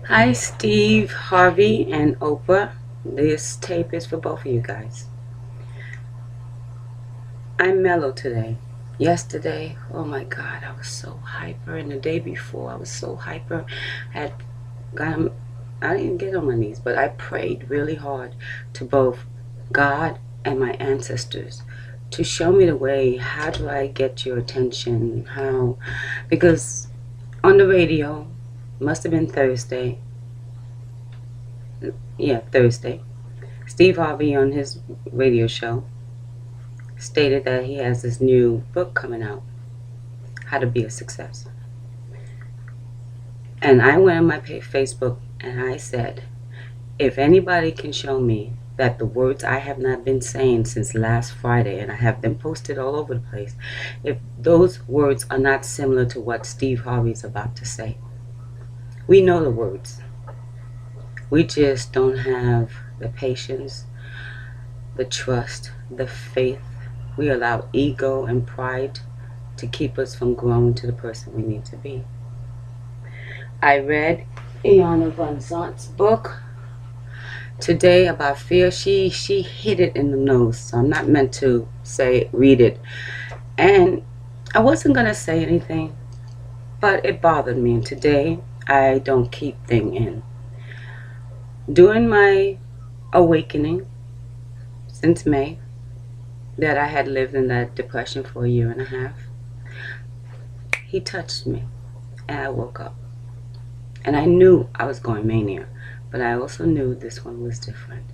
Hi, Steve, Harvey, and Oprah. This tape is for both of you guys. I'm mellow today. Yesterday, oh my God, I was so hyper. And the day before, I was so hyper. I had got, I didn't get on my knees, but I prayed really hard to both God and my ancestors to show me the way. How do I get your attention? How? Because on the radio, must have been Thursday. Yeah, Thursday. Steve Harvey on his radio show stated that he has this new book coming out, How to Be a Success. And I went on my Facebook and I said, if anybody can show me that the words I have not been saying since last Friday, and I have them posted all over the place, if those words are not similar to what Steve Harvey's about to say. We know the words. We just don't have the patience, the trust, the faith. We allow ego and pride to keep us from growing to the person we need to be. I read Iyanla Vanzant's book today about fear. She hit it in the nose, so I'm not meant to say read it. And I wasn't going to say anything, but it bothered me. And today I don't keep things in. During my awakening since May, that I had lived in that depression for a year and a half, he touched me and I woke up. And I knew I was going mania, but I also knew this one was different.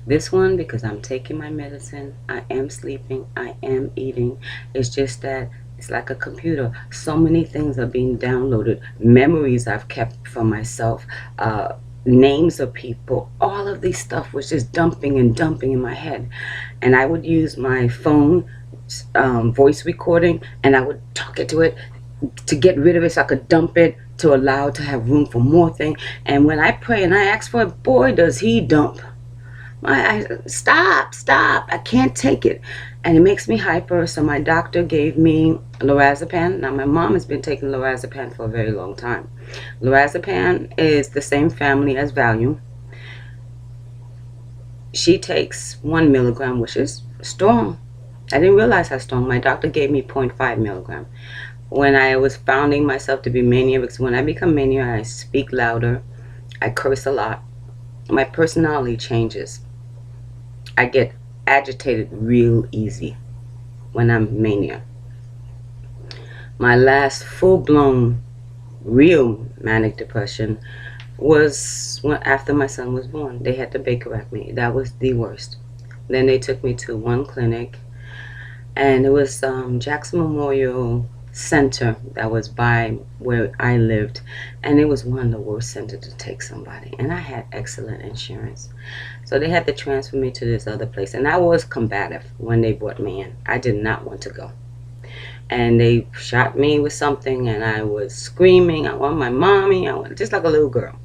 This one, because I'm taking my medicine, I am sleeping, I am eating. It's just that it's like a computer. So many things are being downloaded. Memories I've kept for myself, names of people, all of these stuff was just dumping and dumping in my head. And I would use my phone voice recording and I would talk into it to get rid of it so I could dump it, to allow to have room for more things. And when I pray and I ask for it, boy, does he dump. Stop, I can't take it. And it makes me hyper. So my doctor gave me lorazepam. Now my mom has been taking lorazepam for a very long time. Lorazepam is the same family as Valium. She takes 1 milligram, which is strong. I didn't realize how strong. My doctor gave me 0.5 milligram. When I was founding myself to be mania, because when I become mania, I speak louder, I curse a lot. My personality changes. I get agitated real easy when I'm mania. My last full-blown, real manic depression was after my son was born. They had to Baker-Act me. That was the worst. Then they took me to one clinic, and it was Jackson Memorial Center that was by where I lived, and it was one of the worst centers to take somebody. And I had excellent insurance, so they had to transfer me to this other place. And I was combative when they brought me in. I did not want to go, and they shot me with something, and I was screaming, I want my mommy, I want, just like a little girl.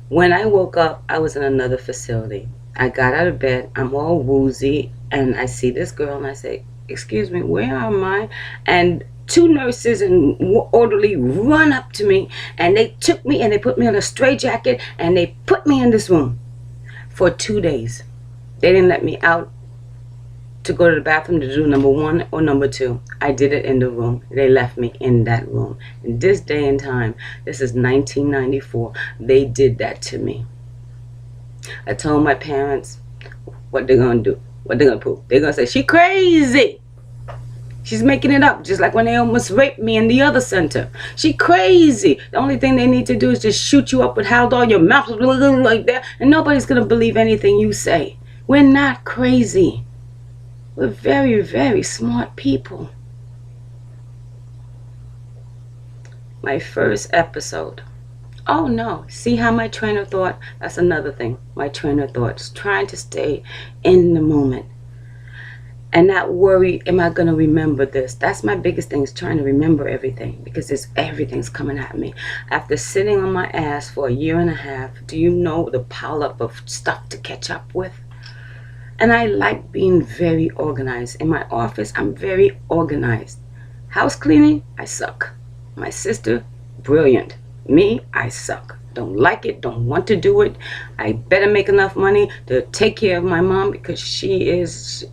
When I woke up, I was in another facility. I got out of bed, I'm all woozy, and I see this girl and I say, excuse me, where am I? And 2 nurses and orderly run up to me, and they took me and they put me on a straitjacket and they put me in this room for 2 days. They didn't let me out to go to the bathroom to do number 1 or number 2. I did it in the room. They left me in that room. In this day and time, this is 1994, they did that to me. I told my parents what they're gonna do, what they're gonna prove. They're gonna say, she crazy. She's making it up, just like when they almost raped me in the other center. She crazy. The only thing they need to do is just shoot you up with Haldol, your mouth like that, and nobody's going to believe anything you say. We're not crazy. We're very, very smart people. My first episode. Oh no, see how my train of thought, that's another thing. My train of thought is trying to stay in the moment. And not worry, am I going to remember this? That's my biggest thing, is trying to remember everything, because everything's coming at me. After sitting on my ass for a year and a half, do you know the pile up of stuff to catch up with? And I like being very organized. In my office, I'm very organized. House cleaning, I suck. My sister, brilliant. Me, I suck. Don't like it, don't want to do it. I better make enough money to take care of my mom, because she's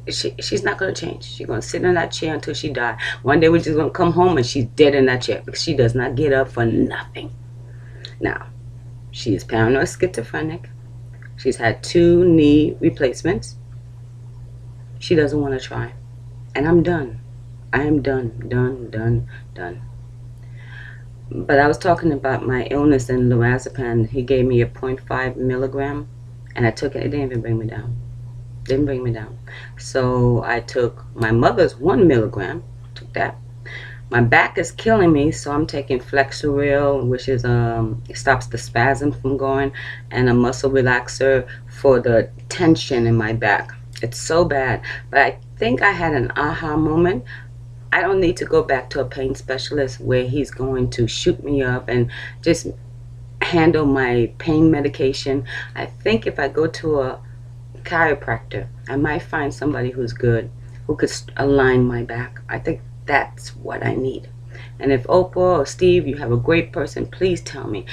not going to change. She's going to sit in that chair until she dies. One day we're just going to come home and she's dead in that chair, because she does not get up for nothing. Now, she is paranoid schizophrenic. She's had 2 knee replacements. She doesn't want to try. And I'm done. I am done. But I was talking about my illness in lorazepam. He gave me a 0.5 milligram, and I took it. It didn't even bring me down. Didn't bring me down. So I took my mother's 1 milligram. Took that. My back is killing me, so I'm taking Flexeril, which is it stops the spasm from going, and a muscle relaxer for the tension in my back. It's so bad, but I think I had an aha moment. I don't need to go back to a pain specialist where he's going to shoot me up and just handle my pain medication. I think if I go to a chiropractor, I might find somebody who's good, who could align my back. I think that's what I need. And if Oprah or Steve, you have a great person, please tell me.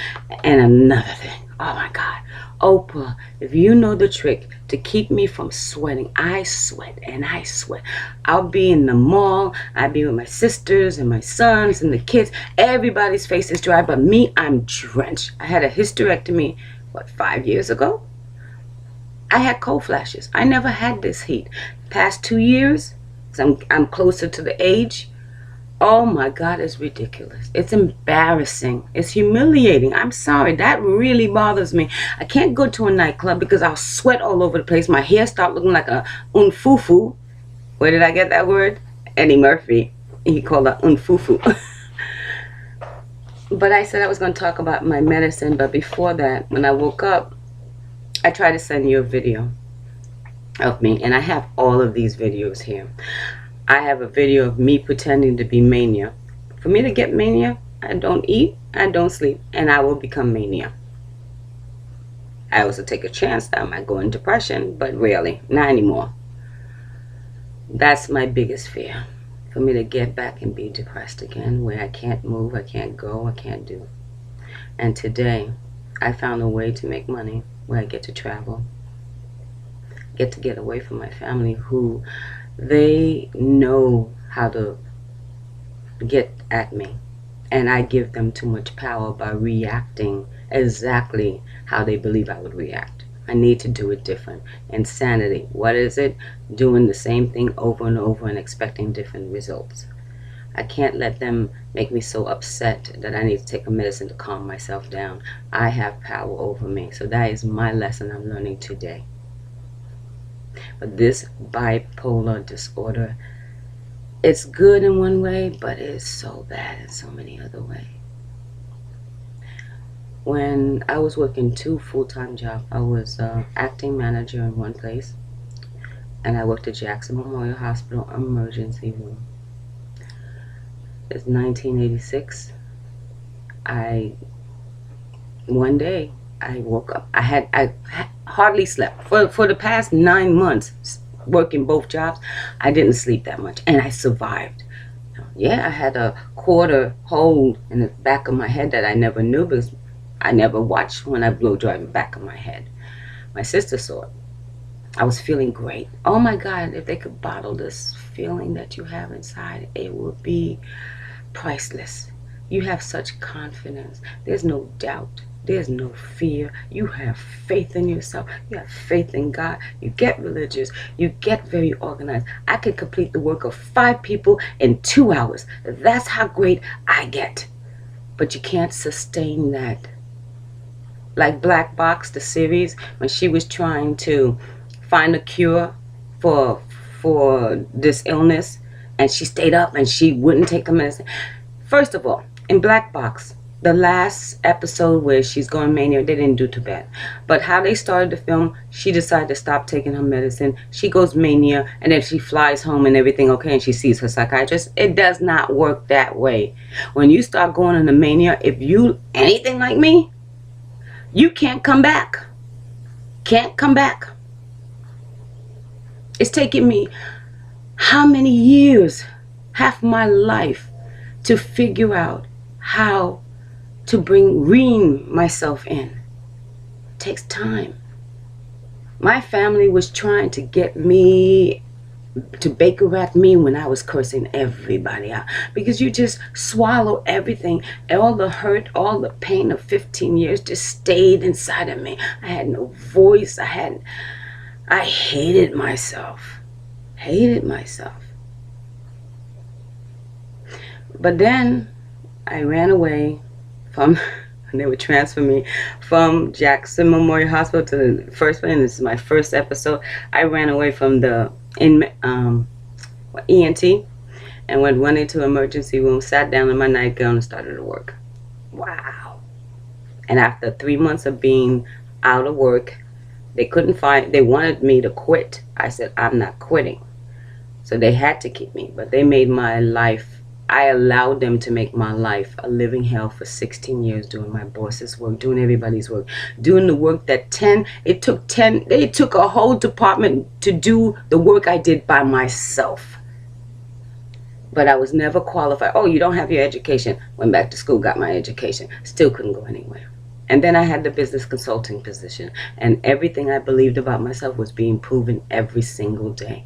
And another thing, oh my God, Oprah, if you know the trick to keep me from sweating, I sweat and I sweat. I'll be in the mall, I'll be with my sisters and my sons and the kids. Everybody's face is dry, but me, I'm drenched. I had a hysterectomy, 5 years ago? I had cold flashes. I never had this heat. Past 2 years, I'm closer to the age. Oh my God, it's ridiculous. It's embarrassing. It's humiliating. I'm sorry. That really bothers me. I can't go to a nightclub because I'll sweat all over the place. My hair start looking like a unfufu. Where did I get that word? Eddie Murphy. He called it unfufu. But I said I was going to talk about my medicine. But before that, when I woke up, I tried to send you a video of me. And I have all of these videos here. I have a video of me pretending to be mania. For me to get mania, I don't eat, I don't sleep, and I will become mania. I also take a chance that I might go in depression, but rarely, not anymore. That's my biggest fear, for me to get back and be depressed again, where I can't move, I can't go, I can't do. And today, I found a way to make money where I get to travel, get to get away from my family, who they know how to get at me, and I give them too much power by reacting exactly how they believe I would react. I need to do it different. Insanity. What is it? Doing the same thing over and over and expecting different results. I can't let them make me so upset that I need to take a medicine to calm myself down. I have power over me. So that is my lesson I'm learning today. But this bipolar disorder, it's good in one way, but it's so bad in so many other ways. When I was working 2 full-time jobs, I was acting manager in one place, and I worked at Jackson Memorial Hospital emergency room. It's 1986. One day I woke up. I hardly slept for the past 9 months working both jobs. I didn't sleep that much, and I survived. Yeah, I had a quarter hole in the back of my head that I never knew, because I never watched when I blow dry the back of my head. My sister saw it. I was feeling great. Oh my God, if they could bottle this feeling that you have inside, it would be priceless. You have such confidence. There's no doubt. There's no fear. You have faith in yourself. You have faith in God. You get religious. You get very organized. I can complete the work of 5 people in 2 hours. That's how great I get. But you can't sustain that. Like Black Box, the series, when she was trying to find a cure for this illness, and she stayed up and she wouldn't take the medicine. First of all, in Black Box, the last episode where she's going mania, they didn't do too bad. But how they started the film, she decided to stop taking her medicine. She goes mania, and then she flies home and everything okay, and she sees her psychiatrist. It does not work that way. When you start going into mania, if you anything like me, you can't come back. Can't come back. It's taken me how many years, half my life, to figure out how to rein myself in. It takes time. My family was trying to get me to Baker rat me when I was cursing everybody out, because you just swallow everything. All the hurt, all the pain of 15 years just stayed inside of me. I had no voice. I hated myself. Hated myself. But then I ran away from and they would transfer me from Jackson Memorial Hospital to the first one. And this is my first episode. I ran away from the ENT and went running to emergency room, sat down in my nightgown and started to work. Wow. And after 3 months of being out of work, they wanted me to quit. I said, I'm not quitting. So they had to keep me, but they made my life, I allowed them to make my life a living hell for 16 years, doing my boss's work, doing everybody's work, doing the work that they took a whole department to do the work I did by myself. But I was never qualified. Oh, you don't have your education. Went back to school, got my education. Still couldn't go anywhere. And then I had the business consulting position, and everything I believed about myself was being proven every single day.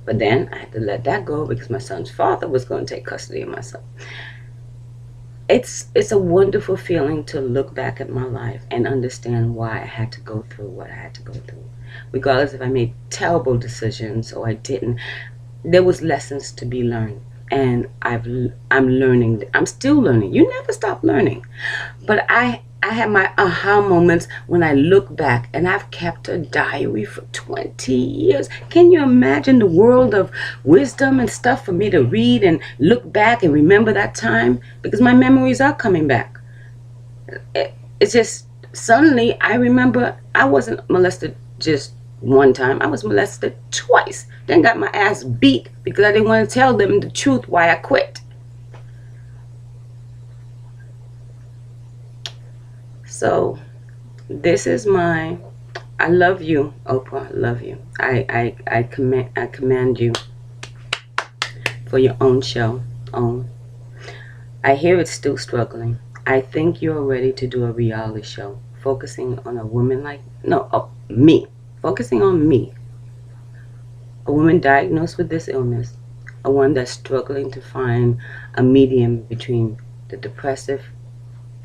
But then I had to let that go because my son's father was going to take custody of my son. It's a wonderful feeling to look back at my life and understand why I had to go through what I had to go through. Regardless if I made terrible decisions or I didn't, there was lessons to be learned. And I'm learning. I'm still learning. You never stop learning. But I have my aha moments when I look back, and I've kept a diary for 20 years. Can you imagine the world of wisdom and stuff for me to read and look back and remember that time? Because my memories are coming back. It's just suddenly I remember I wasn't molested just one time. I was molested twice. Then got my ass beat because I didn't want to tell them the truth why I quit. So this is I love you, Oprah. I love you. I commend you for your own show. I hear it's still struggling. I think you're ready to do a reality show focusing on a woman me. Focusing on me. A woman diagnosed with this illness. A one that's struggling to find a medium between the depressive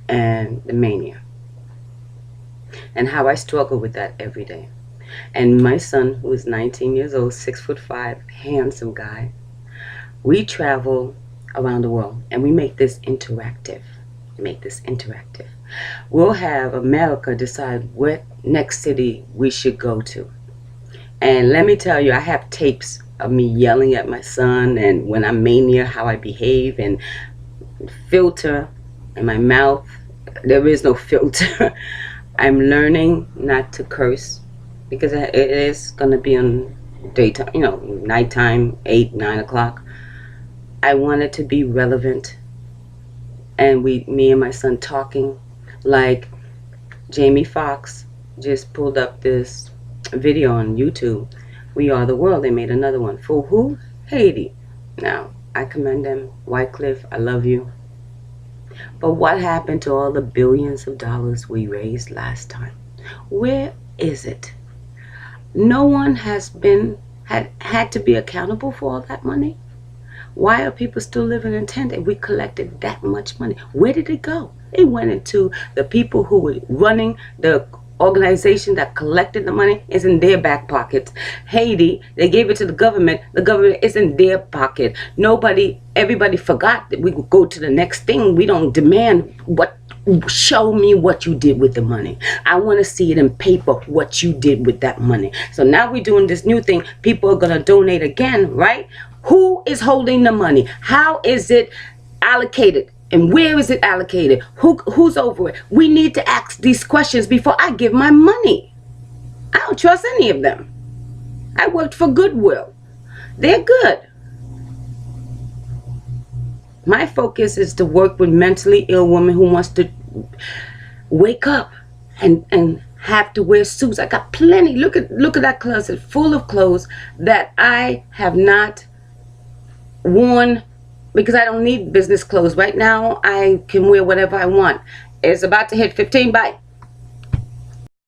and the mania. And how I struggle with that every day. And my son, who is 19 years old, 6'5", handsome guy, we travel around the world and we make this interactive. We'll have America decide what next city we should go to. And let me tell you, I have tapes of me yelling at my son, and when I'm mania, how I behave, and filter in my mouth. There is no filter. I'm learning not to curse because it is going to be on daytime, nighttime, 8, 9 o'clock. I want it to be relevant. And me and my son talking like Jamie Foxx just pulled up this video on YouTube. We Are the World. They made another one. For who? Haiti. Now, I commend them. Wycliffe, I love you. But what happened to all the billions of dollars we raised last time? Where is it? No one has had to be accountable for all that money. Why are people still living in tent if we collected that much money? Where did it go? It went into the people who were running the organization that collected the money. Is in their back pockets. Haiti, they gave it to the government. The government is in their pocket. Everybody forgot that we would go to the next thing. We don't demand show me what you did with the money. I want to see it in paper, what you did with that money. So now we're doing this new thing. People are going to donate again, right? Who is holding the money? How is it allocated? And where is it allocated? Who's over it? We need to ask these questions before I give my money. I don't trust any of them. I worked for Goodwill. They're good. My focus is to work with mentally ill women who wants to wake up and have to wear suits. I got plenty. Look at that closet full of clothes that I have not worn because I don't need business clothes. Right now, I can wear whatever I want. It's about to hit 15. Bye.